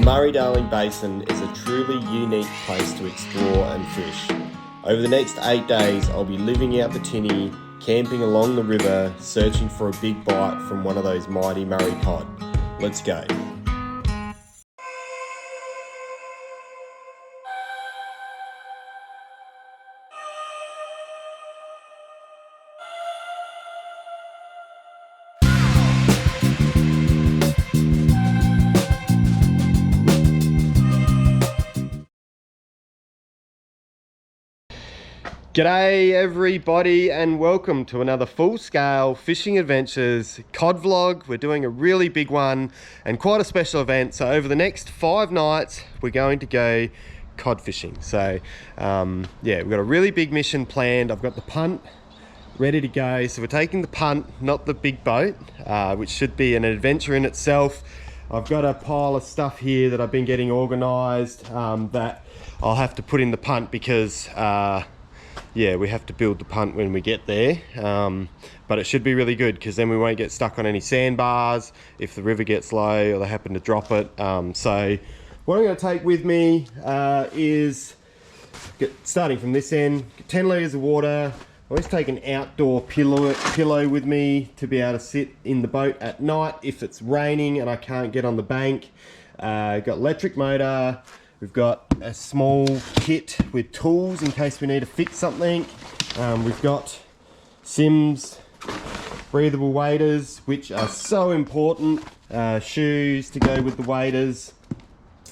Murray-Darling Basin is a truly unique place to explore and fish. Over the next 8 days, I'll be living out the Tinny, camping along the river, searching for a big bite from one of those mighty Murray cod. Let's go. G'day everybody and welcome to another full-scale fishing adventures cod vlog. We're doing a really big one and quite a special event. So over the next 5 nights we're going to go cod fishing. So yeah, we've got a really big mission planned. I've got the punt ready to go. So we're taking the punt, not the big boat, which should be an adventure in itself. I've got a pile of stuff here that I've been getting organized that I'll have to put in the punt because yeah, we have to build the punt when we get there, but it should be really good because then we won't get stuck on any sandbars if the river gets low or they happen to drop it. So what I'm going to take with me is, starting from this end, 10 litres of water. I always take an outdoor pillow with me to be able to sit in the boat at night if it's raining and I can't get on the bank. Got electric motor. We've got a small kit with tools in case we need to fix something. We've got Sims breathable waders, which are so important. Shoes to go with the waders.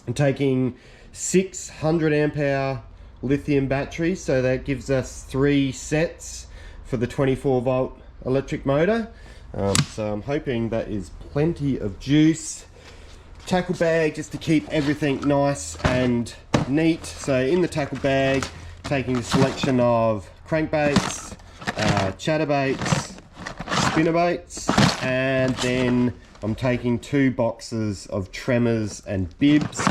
I'm taking 600 amp hour lithium batteries, so that gives us 3 sets for the 24 volt electric motor. So I'm hoping that is plenty of juice. Tackle bag just to keep everything nice and neat. So in the tackle bag, taking a selection of crankbaits, chatterbaits, spinnerbaits, and then I'm taking 2 boxes of tremors and bibs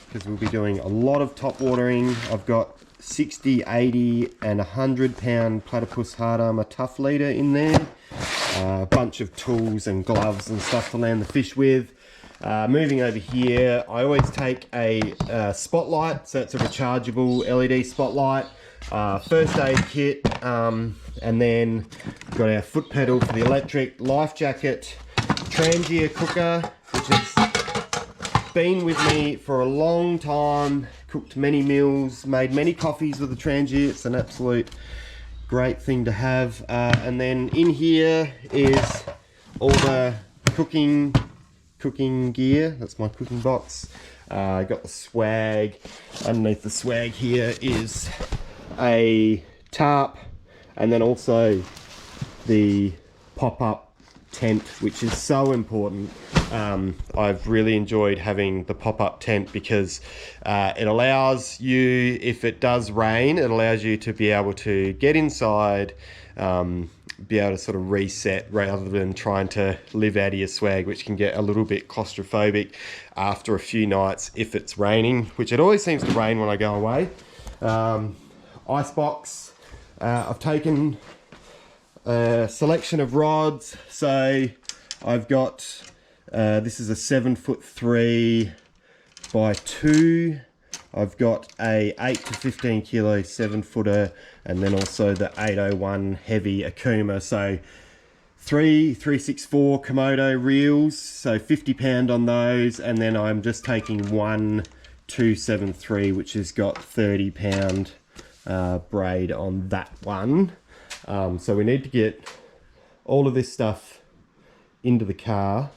because we'll be doing a lot of top watering. I've got 60, 80 and 100 pound platypus hard armor tough leader in there. A bunch of tools and gloves and stuff to land the fish with. Moving over here, I always take a spotlight, so it's a rechargeable LED spotlight, first aid kit, and then we've got our foot pedal for the electric, life jacket, Trangia cooker, which has been with me for a long time, cooked many meals, made many coffees with the Trangia. It's an absolute great thing to have. And then in here is all the cooking gear. That's my cooking box. Got the swag. Underneath the swag here is a tarp, and then also the pop-up tent, which is so important. I've really enjoyed having the pop-up tent because it allows you, if it does rain, it allows you to be able to get inside, be able to sort of reset rather than trying to live out of your swag, which can get a little bit claustrophobic after a few nights if it's raining, which it always seems to rain when I go away. Icebox. I've taken a selection of rods. So I've got, this is a 7'3" by 2. I've got a 8 to 15 kilo 7-footer, and then also the 801 heavy Akuma. So 364 Komodo reels, so 50 pound on those, and then I'm just taking one 273, which has got 30 pound braid on that one. So we need to get all of this stuff into the car,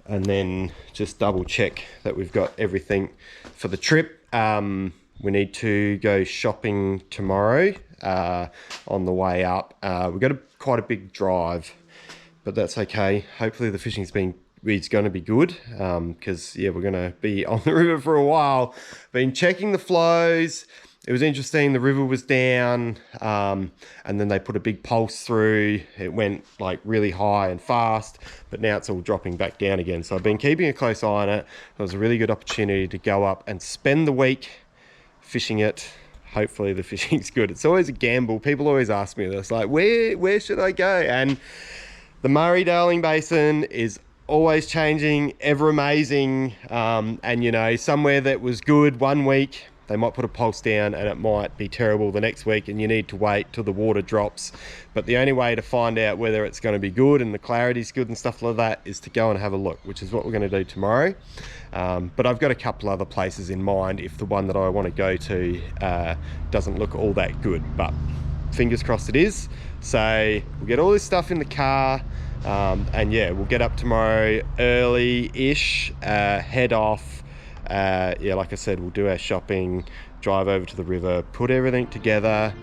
and then just double check that we've got everything for the trip. We need to go shopping tomorrow on the way up. We've got quite a big drive, but that's okay. Hopefully the fishing's going to be good because yeah, we're going to be on the river for a while. Been checking the flows. It was interesting, the river was down, and then they put a big pulse through. It went like really high and fast, but now it's all dropping back down again. So I've been keeping a close eye on it. It was a really good opportunity to go up and spend the week fishing it. Hopefully the fishing's good. It's always a gamble. People always ask me this, like, where should I go? And the Murray-Darling Basin is always changing, ever amazing. And you know, somewhere that was good one week, they might put a pulse down and it might be terrible the next week, and you need to wait till the water drops. But the only way to find out whether it's going to be good and the clarity's good and stuff like that is to go and have a look, which is what we're going to do tomorrow. But I've got a couple other places in mind if the one that I want to go to doesn't look all that good, but fingers crossed it is. So we'll get all this stuff in the car, and yeah, we'll get up tomorrow early-ish, head off. Yeah, like I said, we'll do our shopping, drive over to the river, put everything together,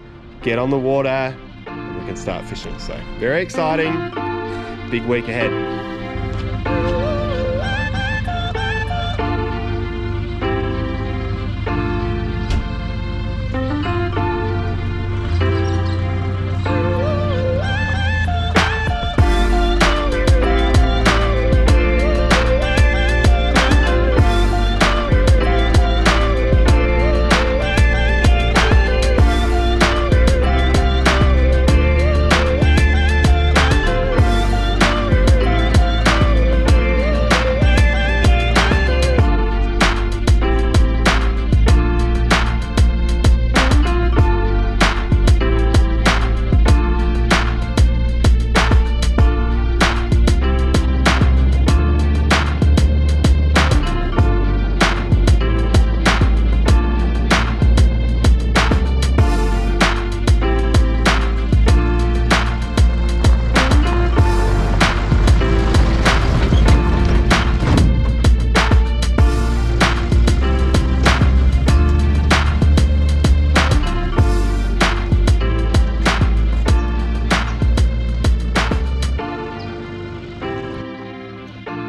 get on the water, and we can start fishing. So very exciting, big week ahead.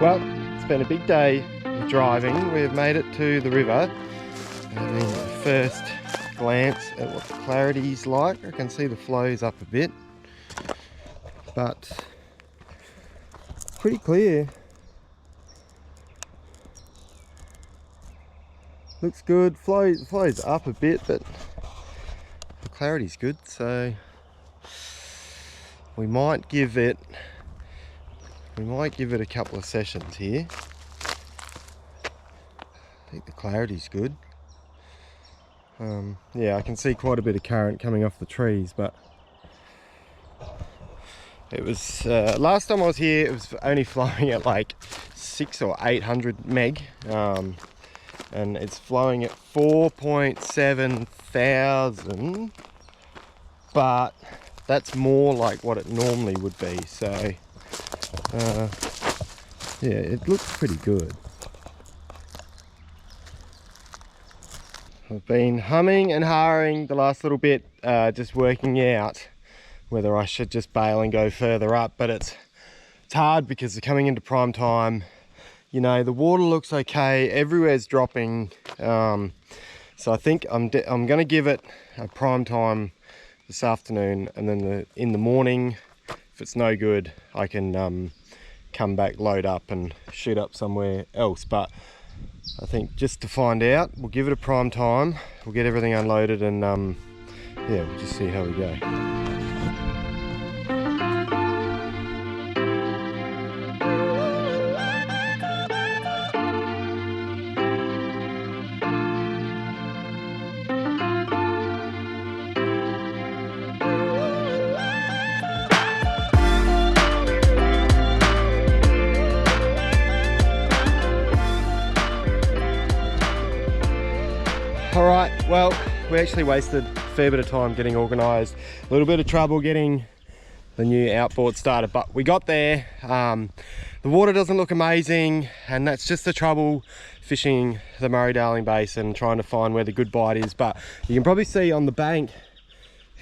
Well, it's been a big day of driving. We've made it to the river. Having a first glance at what the clarity's like. I can see the flow's up a bit, but pretty clear. Looks good. Flow's up a bit, but the clarity's good. So we might give it a couple of sessions here. I think the clarity's good. Yeah, I can see quite a bit of current coming off the trees, but it was last time I was here, it was only flowing at like 600 or 800 meg, and it's flowing at 4.7 thousand, but that's more like what it normally would be. So yeah, it looks pretty good. I've been humming and hawing the last little bit, just working out whether I should just bail and go further up, but it's hard because they're coming into prime time. You know, the water looks okay, everywhere's dropping, so I think I'm going to give it a prime time this afternoon, and then in the morning, if it's no good, I can come back, load up and shoot up somewhere else. But I think just to find out, we'll give it a prime time, we'll get everything unloaded, and yeah, we'll just see how we go. All right, well, we actually wasted a fair bit of time getting organised, a little bit of trouble getting the new outboard started, but we got there. The water doesn't look amazing, and that's just the trouble fishing the Murray-Darling Basin, trying to find where the good bite is. But you can probably see on the bank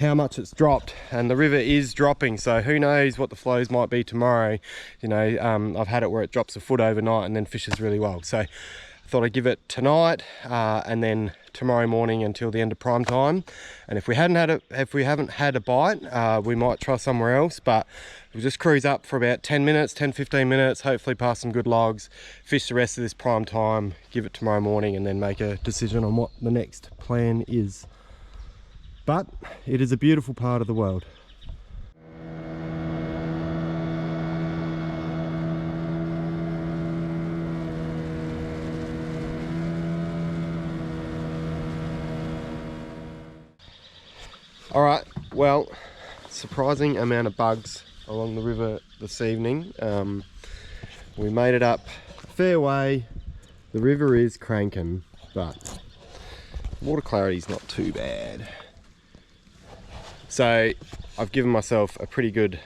how much it's dropped, and the river is dropping, so who knows what the flows might be tomorrow. You know, I've had it where it drops a foot overnight and then fishes really well. So I thought I'd give it tonight and then tomorrow morning until the end of prime time. And if we haven't had a bite, we might try somewhere else, but we'll just cruise up for about 10 15 minutes, hopefully pass some good logs, fish the rest of this prime time, give it tomorrow morning, and then make a decision on what the next plan is. But it is a beautiful part of the world. All right, well, surprising amount of bugs along the river this evening. We made it up a fair way. The river is cranking, but water clarity's not too bad. So I've given myself a pretty good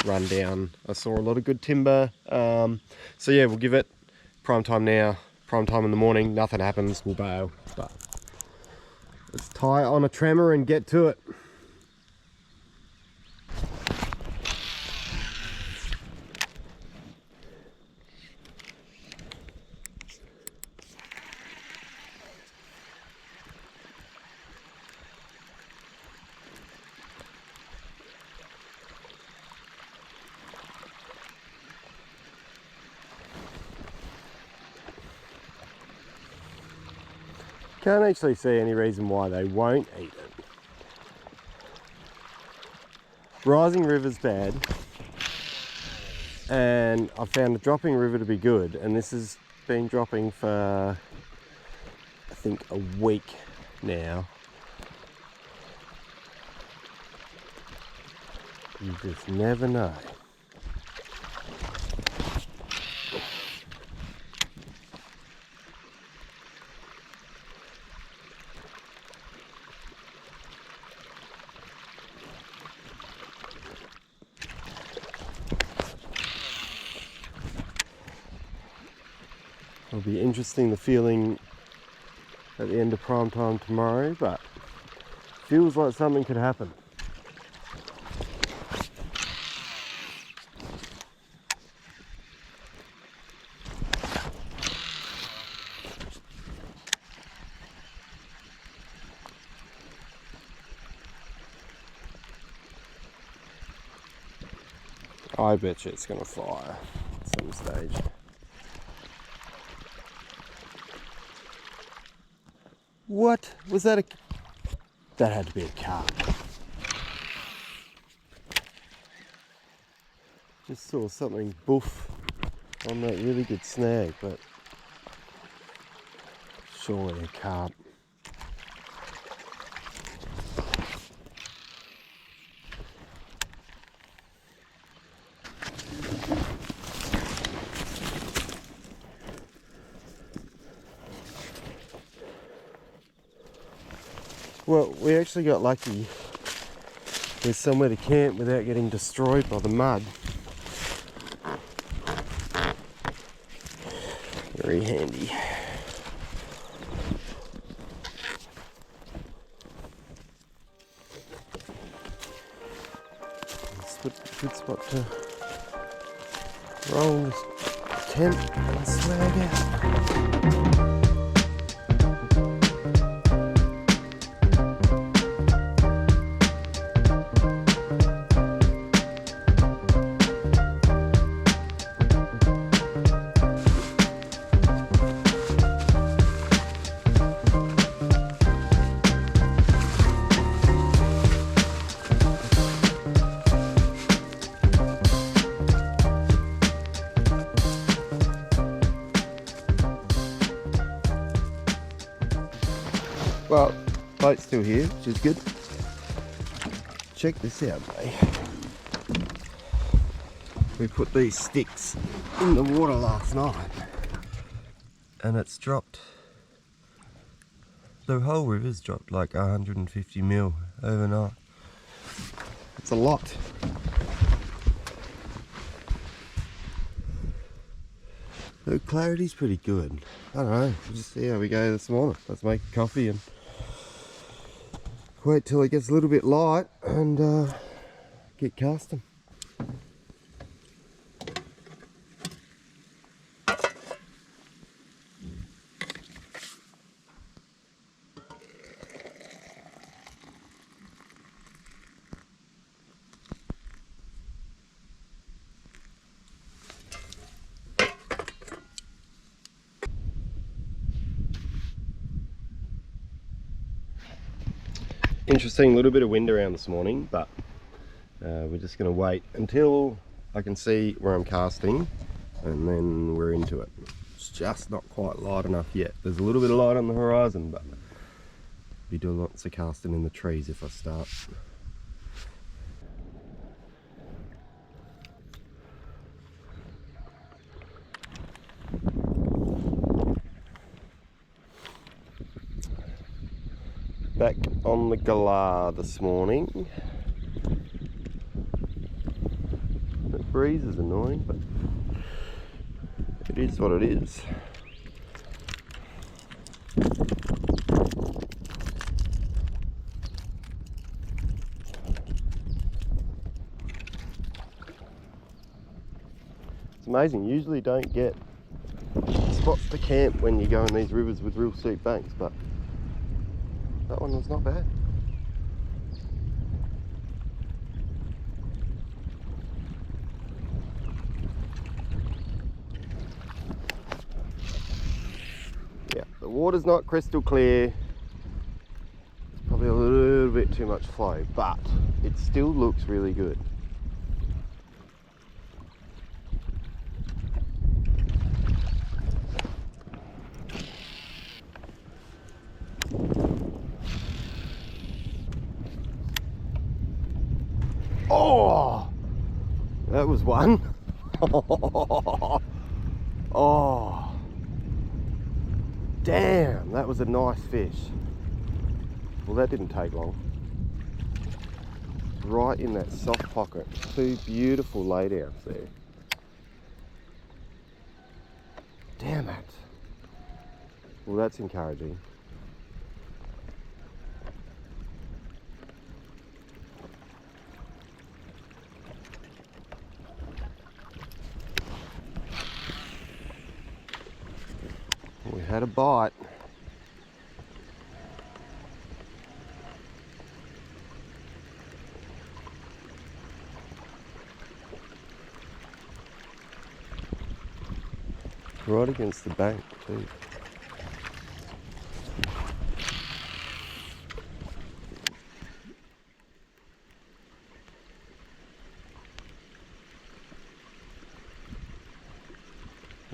rundown. I saw a lot of good timber. So yeah, we'll give it prime time now, prime time in the morning. Nothing happens, we'll bail. But let's tie on a tremor and get to it. Can't actually see any reason why they won't eat it. Rising river's bad, and I've found the dropping river to be good, and this has been dropping for I think a week now. You just never know. It'll be interesting, the feeling at the end of prime time tomorrow, but feels like something could happen. I bet you it's going to fire at some stage. What? Was that a... That had to be a carp. Just saw something boof on that really good snag, but surely a carp. Well, we actually got lucky. There's somewhere to camp without getting destroyed by the mud. Very handy. It's a good spot to roll this tent and swag out. Well, boat's still here, which is good. Check this out, mate. We put these sticks in the water last night, and it's dropped. The whole river's dropped like 150 mil overnight. It's a lot. The clarity's pretty good. I don't know, we'll just see how we go this morning. Let's make a coffee and wait till it gets a little bit light and get casting. Interesting little bit of wind around this morning, but we're just going to wait until I can see where I'm casting and then we're into it. It's just not quite light enough yet. There's a little bit of light on the horizon, but be doing lots of casting in the trees if I start. Back on the galah this morning. The breeze is annoying, but it is what it is. It's amazing, you usually don't get spots to camp when you go in these rivers with real steep banks, but that one was not bad. Yeah, the water's not crystal clear. It's probably a little bit too much flow, but it still looks really good. Oh, that was one. Oh, damn, that was a nice fish. Well, that didn't take long. Right in that soft pocket. Two beautiful laydowns there. Damn it. Well, that's encouraging. We had a bite. Right against the bank too.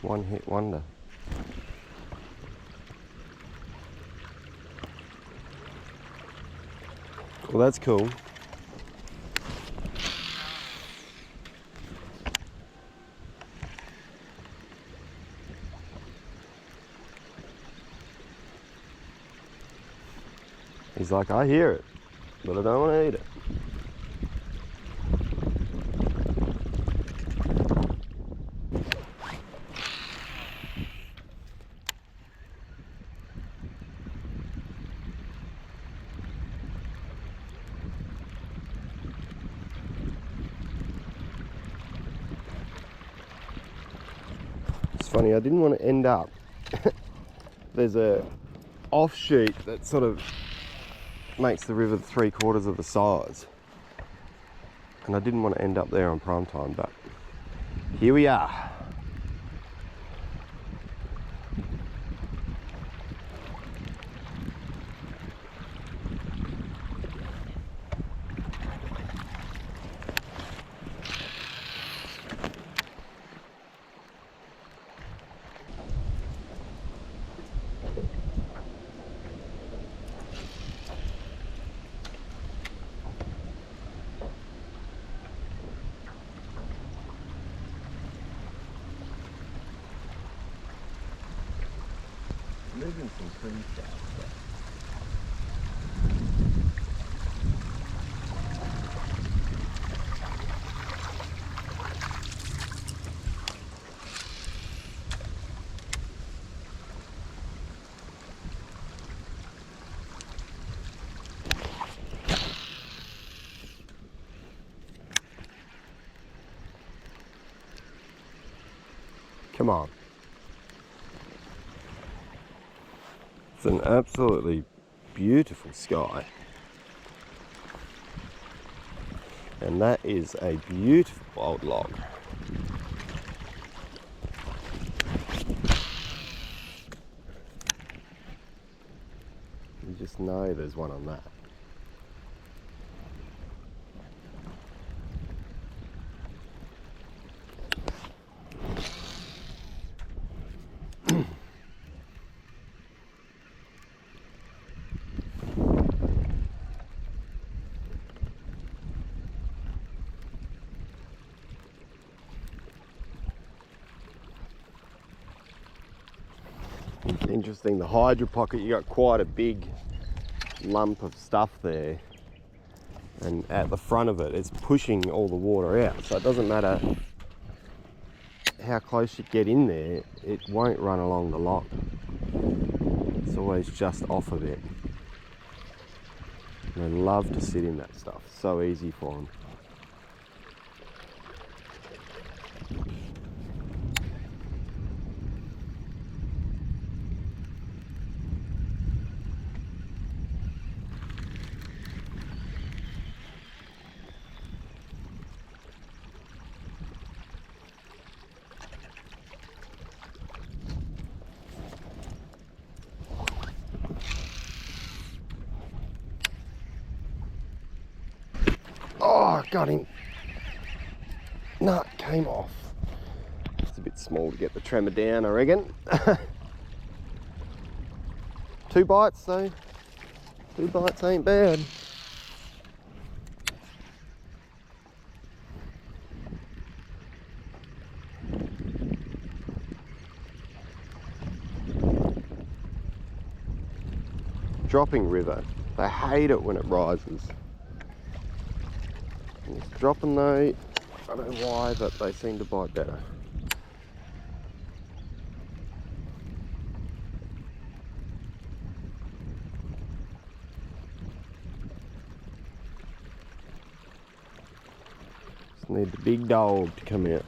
One hit wonder. Well, that's cool. He's like, I hear it, but I don't want to eat it. It's funny, I didn't want to end up. There's a offshoot that sort of makes the river 3/4 of the size, and I didn't want to end up there on prime time, but here we are. Moving some tree stuff. Come on. It's an absolutely beautiful sky. And that is a beautiful old log. You just know there's one on that. Interesting, the hydro pocket, you got quite a big lump of stuff there, and at the front of it, it's pushing all the water out, so it doesn't matter how close you get in there, it won't run along the lock. It's always just off of it. And they love to sit in that stuff, so easy for them. Oh, got him. No, it came off. It's a bit small to get the tremor down, I reckon. 2 bites though. 2 bites ain't bad. Dropping river. They hate it when it rises. It's dropping though, I don't know why, but they seem to bite better. Just need the big dog to come out.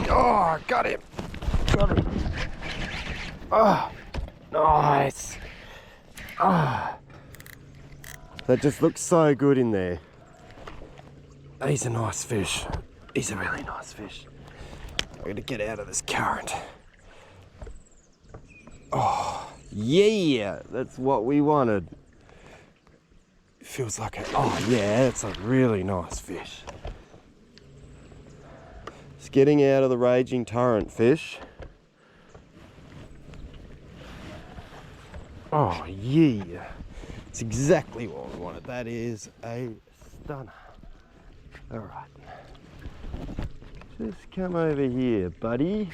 Oh, got him. Got him. Oh, nice. Oh, that just looks so good in there. He's a nice fish. He's a really nice fish. I'm gonna get out of this current. Oh, yeah, that's what we wanted. Feels like oh yeah, it's a really nice fish. It's getting out of the raging torrent, fish. Oh yeah, it's exactly what we wanted. That is a stunner. All right, just come over here, buddy.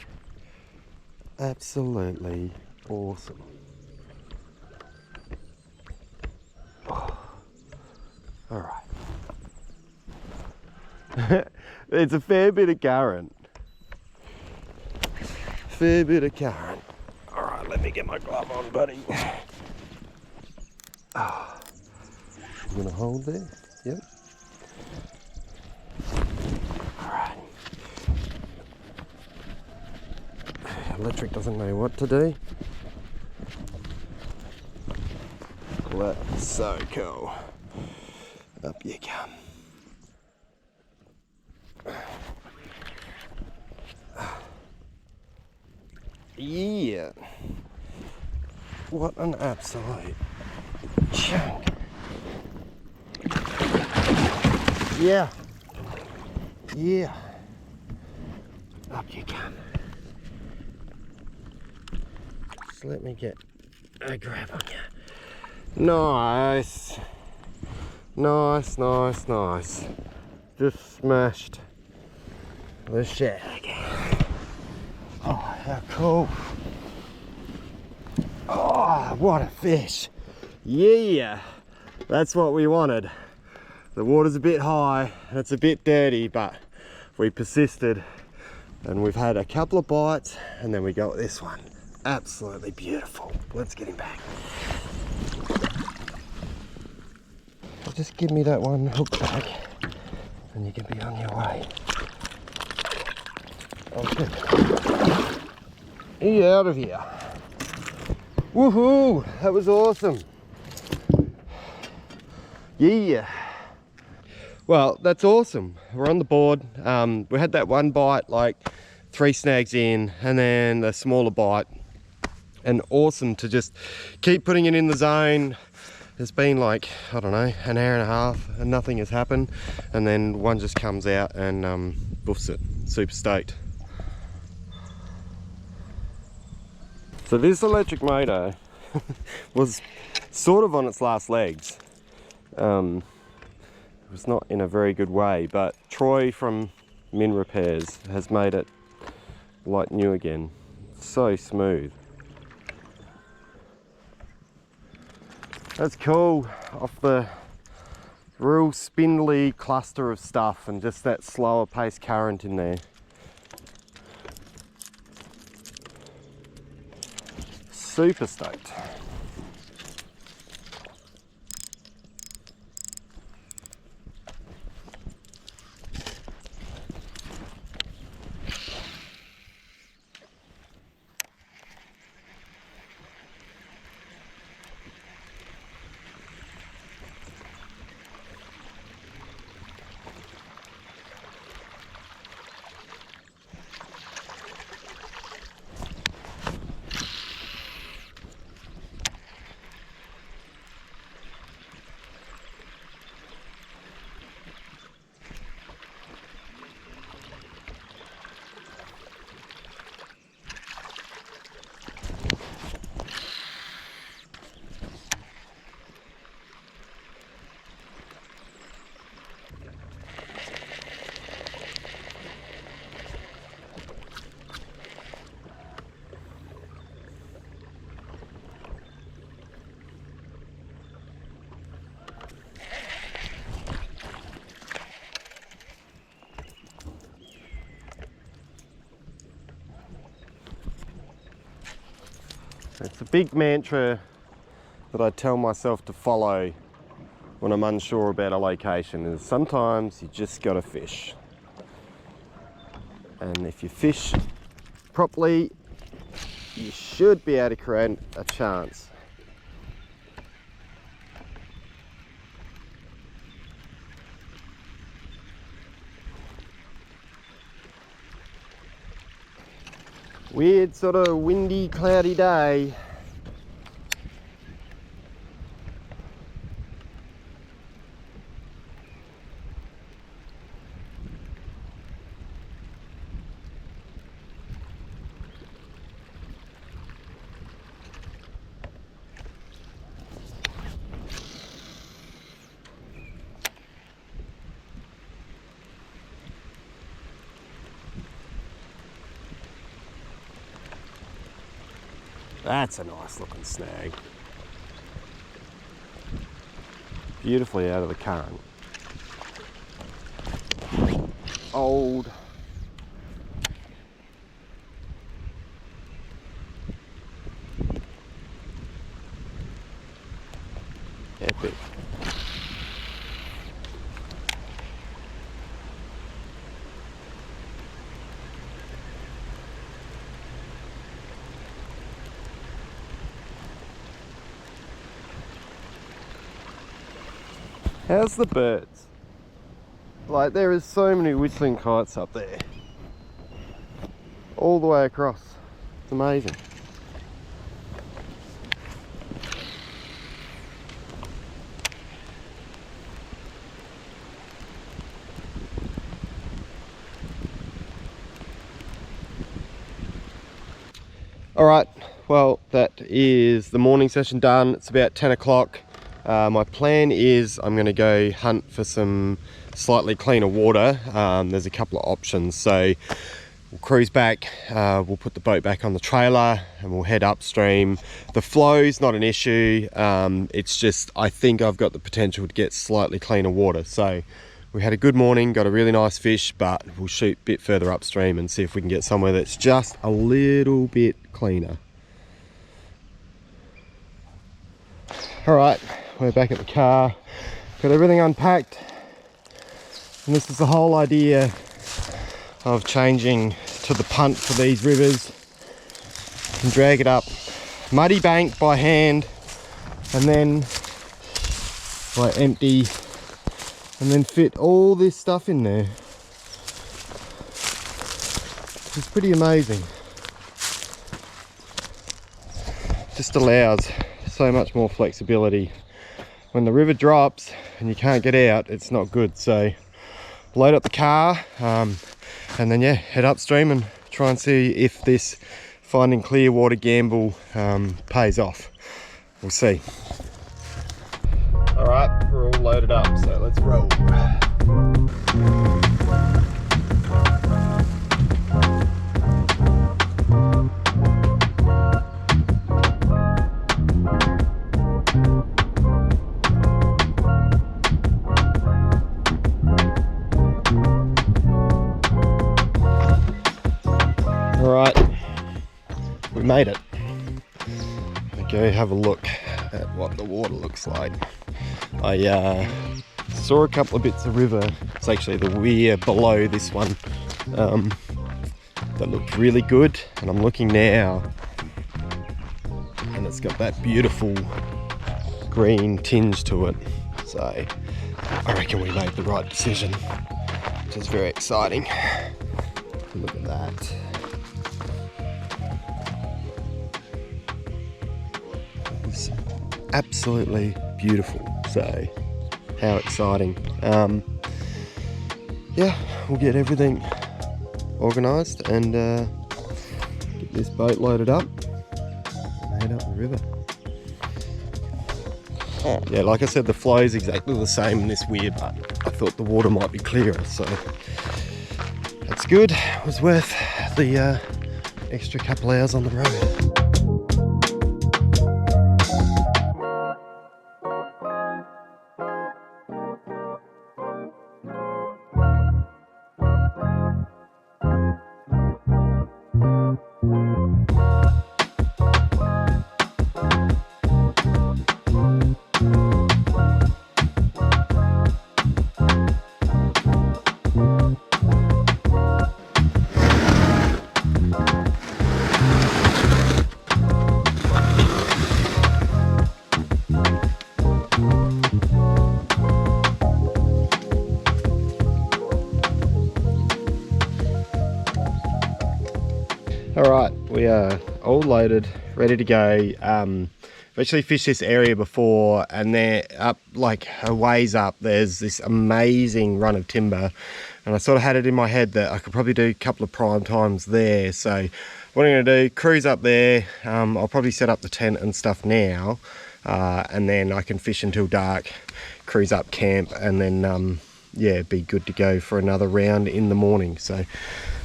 Absolutely awesome. Oh. All right. It's a fair bit of current. Fair bit of current. All right, let me get my glove on, buddy. Oh. You gonna hold there? Yep. All right. Electric doesn't know what to do. Well, that's so cool. Up you come. Yeah. What an absolute chunk. Yeah. Yeah. Up you come. Just let me get a grab on you. Nice. Nice, nice, nice. Just smashed the shag. Oh, how cool. Oh, what a fish. Yeah. That's what we wanted. The water's a bit high and it's a bit dirty, but we persisted and we've had a couple of bites and then we got this one. Absolutely beautiful. Let's get him back. Just give me that one hook back and you can be on your way. Okay. Get out of here. Woohoo! That was awesome. Yeah. Well, that's awesome. We're on the board. We had that one bite, like 3 snags in, and then the smaller bite. And awesome to just keep putting it in the zone. It's been like, I don't know, an hour and a half and nothing has happened. And then one just comes out and boofs it. Super stoked. So this electric motor was sort of on its last legs. It was not in a very good way, but Troy from Min Repairs has made it like new again. So smooth. That's cool, off the real spindly cluster of stuff and just that slower paced current in there. Super stoked. It's a big mantra that I tell myself to follow when I'm unsure about a location, is sometimes you just gotta fish. And if you fish properly, you should be able to create a chance. Weird sort of windy, cloudy day. That's a nice looking snag. Beautifully out of the current. Old. Epic. How's the birds? Like, there is so many whistling kites up there. All the way across. It's amazing. Alright, well, that is the morning session done. It's about 10 o'clock. My plan is I'm going to go hunt for some slightly cleaner water. There's a couple of options. So we'll cruise back, we'll put the boat back on the trailer and we'll head upstream. The flow's not an issue, it's just I think I've got the potential to get slightly cleaner water. So we had a good morning, got a really nice fish, but we'll shoot a bit further upstream and see if we can get somewhere that's just a little bit cleaner. All right, we're back at the car, got everything unpacked, and this is the whole idea of changing to the punt for these rivers. You can drag it up muddy bank by hand and then by empty, and then fit all this stuff in there. It's pretty amazing. Just allows so much more flexibility. When the river drops and you can't get out, it's not good. So load up the car and then yeah, head upstream and try and see if this finding clear water gamble pays off. We'll see. All right, we're all loaded up, so let's roll. All right, we made it. Okay, have a look at what the water looks like. I saw a couple of bits of river. It's actually the weir below this one that looked really good, and I'm looking now and it's got that beautiful green tinge to it. So I reckon we made the right decision, which is very exciting. Look at that. It's absolutely beautiful. So how exciting. Yeah, we'll get everything organised and get this boat loaded up and head up the river. Yeah, like I said, the flow is exactly the same in this weir, but I thought the water might be clearer, so that's good. It was worth the extra couple hours on the road. All right, we are all loaded, ready to go. I've actually fished this area before, and they're up like a ways up. There's this amazing run of timber, and I sort of had it in my head that I could probably do a couple of prime times there. So what I'm going to do, cruise up there. I'll probably set up the tent and stuff now, and then I can fish until dark, cruise up camp, and then yeah, be good to go for another round in the morning. So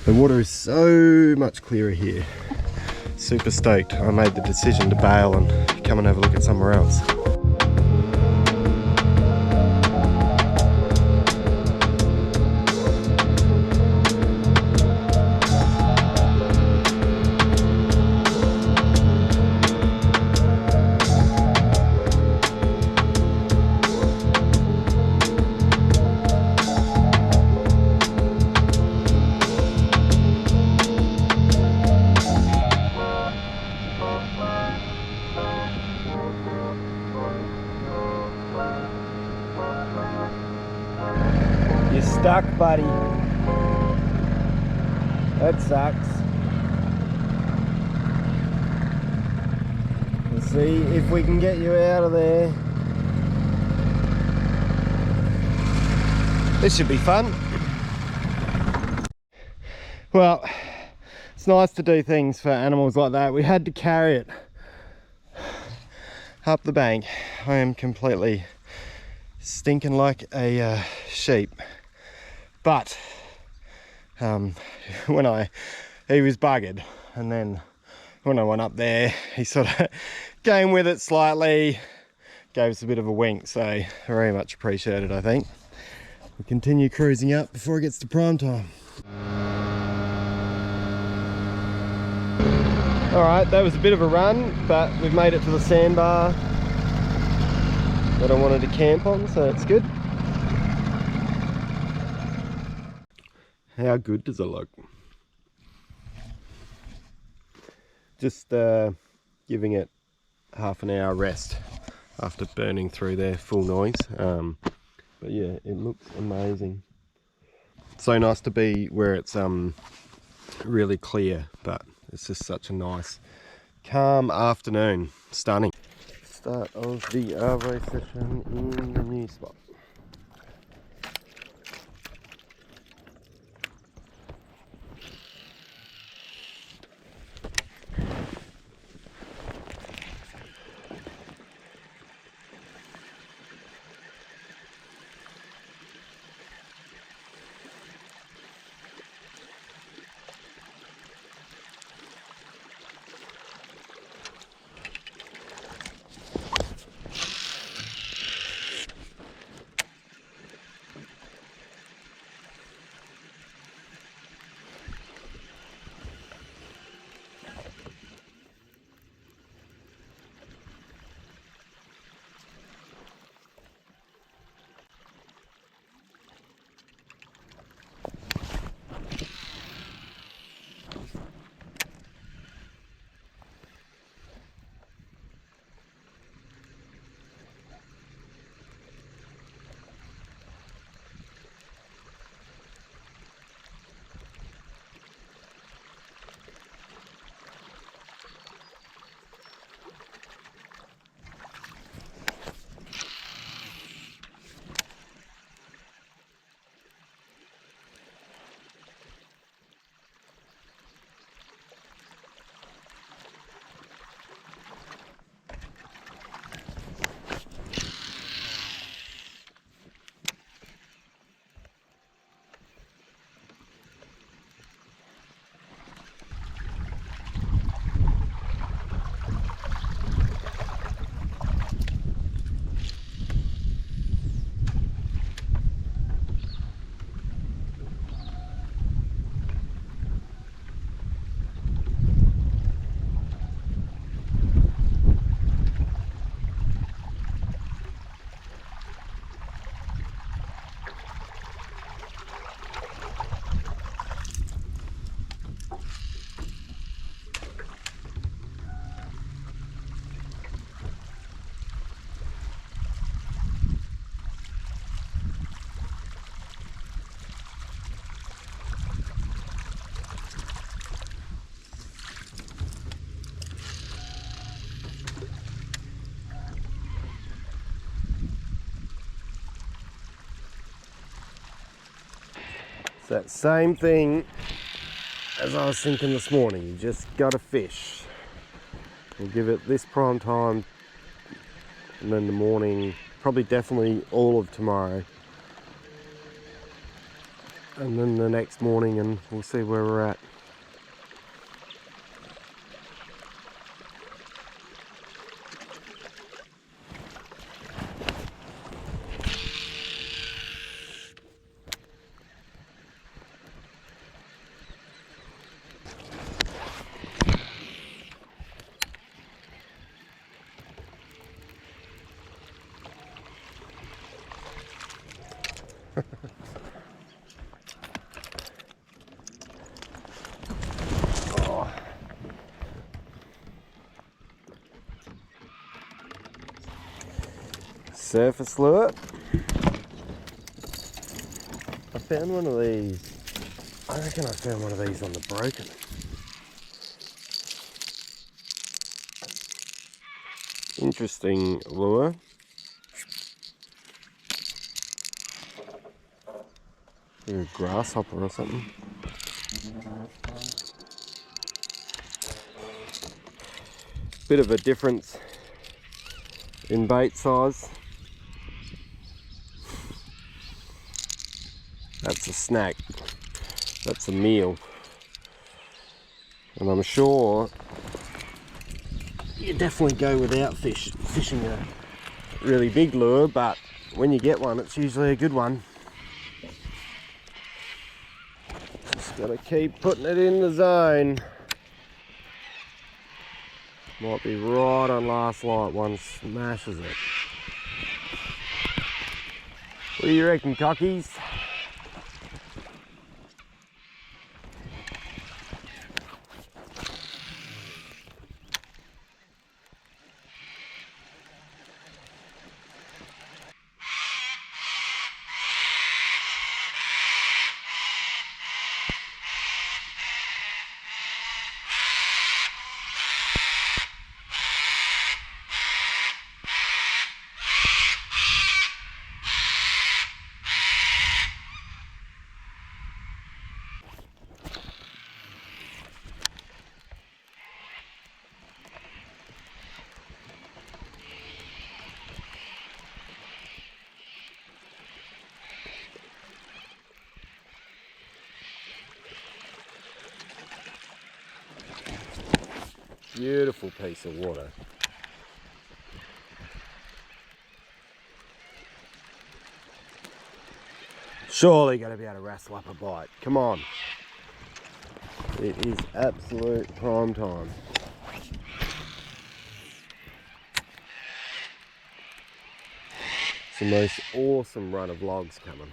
the water is so much clearer here. Super stoked. I made the decision to bail and come and have a look at somewhere else. You're stuck, buddy. That sucks. We'll see if we can get you out of there. This should be fun. Well, it's nice to do things for animals like that. We had to carry it up the bank. I am completely stinking like a sheep. But He was buggered, and then when I went up there, he sort of came with it slightly, gave us a bit of a wink, so very much appreciated, I think. We continue cruising up before it gets to prime time. Alright, that was a bit of a run, but we've made it to the sandbar that I wanted to camp on, so that's good. How good does it look? Just giving it half an hour rest after burning through there full noise. But yeah, it looks amazing. So nice to be where it's really clear, but it's just such a nice calm afternoon. Stunning. Start of the RV session in the new spot. That same thing as I was thinking this morning. You just gotta fish. We'll give it this prime time, and then the morning, probably definitely all of tomorrow, and then the next morning, and we'll see where we're at. Surface lure. I found one of these. I reckon I found one of these on the Broken. Interesting lure. Maybe a grasshopper or something. Bit of a difference in bait size. That's a snack. That's a meal. And I'm sure you definitely go without fishing a really big lure, but when you get one, it's usually a good one. Just gotta keep putting it in the zone. Might be right on last light, one smashes it. What do you reckon, cockies? Beautiful piece of water. Surely going to be able to wrestle up a bite. Come on. It is absolute prime time. It's the most awesome run of logs coming.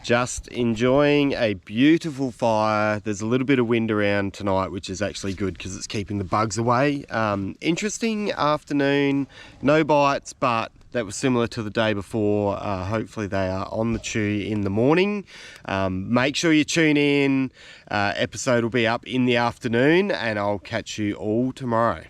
Just enjoying a beautiful fire. There's a little bit of wind around tonight, which is actually good because it's keeping the bugs away. Interesting afternoon, no bites, but that was similar to the day before. Hopefully they are on the chew in the morning. Make sure you tune in. Episode will be up in the afternoon, and I'll catch you all tomorrow.